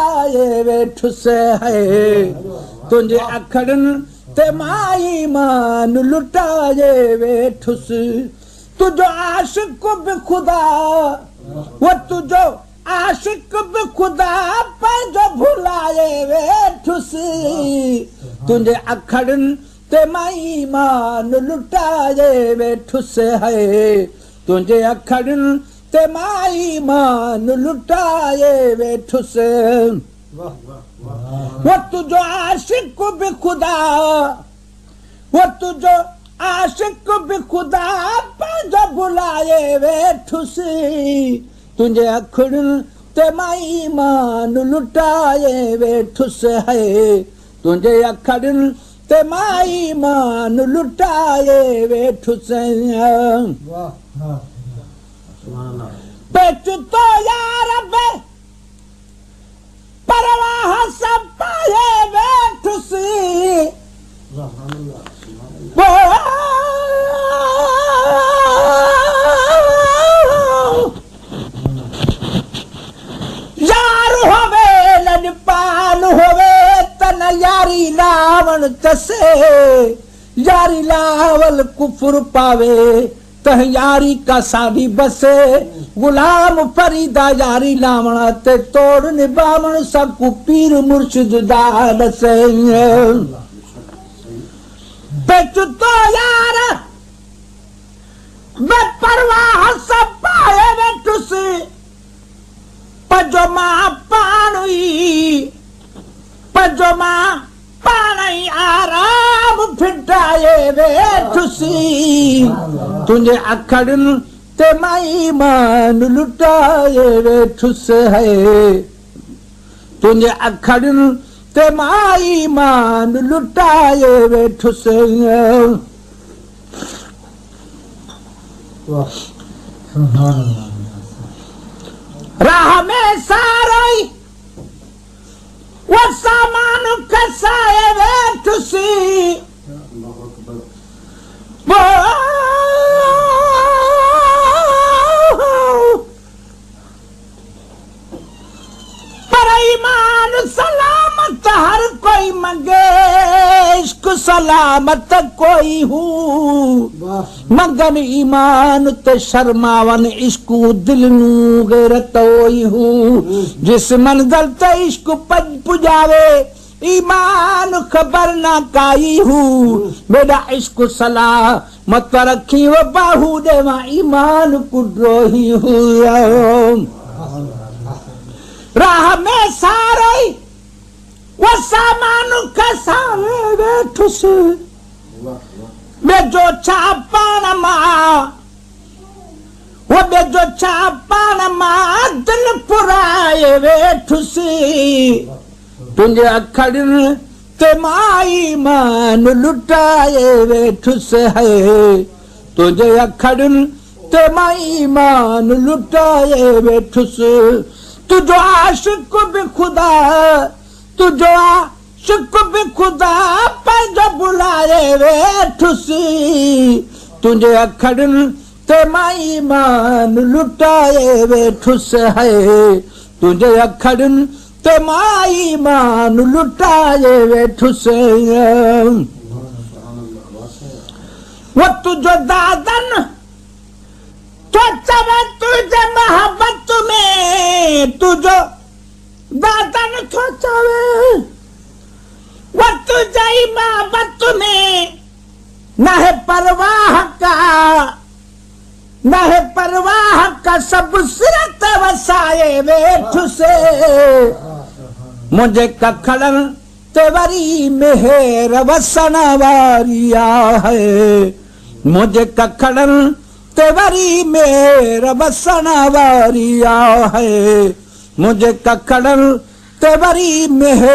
लुटाए वेठुस है तुझे अखड़न ते माई मान लुटाए वेठुस तुझो आशिक भी खुदा वो तुझो आशिक भी खुदा पर जो भुलाए वेठुस तुझे अखड़न ते माई मान लुटाए वेठुस है तुझे अखड़न ते माई मान लुटाए वेठुस वो तुझो आशिक भी खुदा वो तुझो आशिक भी खुदा पर जो भुलाए वेठुस तुझे अखड़न ते माई मान लुटाए वेठुस है तुझे अखड़न ते माई मान लुटाए वेठुस पेचु तो यार बे परवाह सब पाए वेठुस यार होवे लजपाल होवे तन यारी लावण तसे यारी लावल कुफर पावे तह यारी का साड़ी बसे गुलाम फरीदा यारी लावण ते तोड़ निभावण सबको पीर मुर्शिद दाल से पेचु तो यार बेपरवाह सब पाए वेठुस पजमा पानी आराम फिटाए वेठुस तुझे अखड़न ते माई मान लुटाए वेठुस है तुझे अखड़न ते माई मान लुटाए वेठुस राह में सारोई वो सामान कसाए वेठुस पर ईमान सलामत हर कोई मंगे इश्क सलामत कोई हूँ मगर ईमान ते शर्मावन इश्क दिल नू गैरत होई हूँ जिस मंजिल ते इश्क पुजावे ईमान खबर ना काई हूँ मेरा इश्क सलामत रखी वो बाहू देवा ईमान कुड्रोही हूँ राह में सारे वो सामान कसावे वेठुस बेजो चापान मां वो बेजो चापान मां दिल पुराए वेठुस तुझे अखड़न ते माई मान लुटाए वेठुस है तुझे अखड़न ते माई मान लुटाए वेठुस तुझो आशिक भी खुदा तुझो आशिक भी खुदा पर जो बुलाए वेठुस तुझे अखड़न ते माई मान लुटाए वेठुस है तुझे अखड़न ते माई मान लुटाए वेठुस वो तुझो दादन तो चवे तुझे मोहब्बत में तुझो दादन तो चवे वो तुझे मोहब्बत में न है परवाह का सब सिरत वसाए वेठुस मुझे कखड़न ते वरी मेहर वसन वारिया है मुझे कखड़न ते वरी मेर वसन वारिया है मुझे कखड़न ते वरी मेहर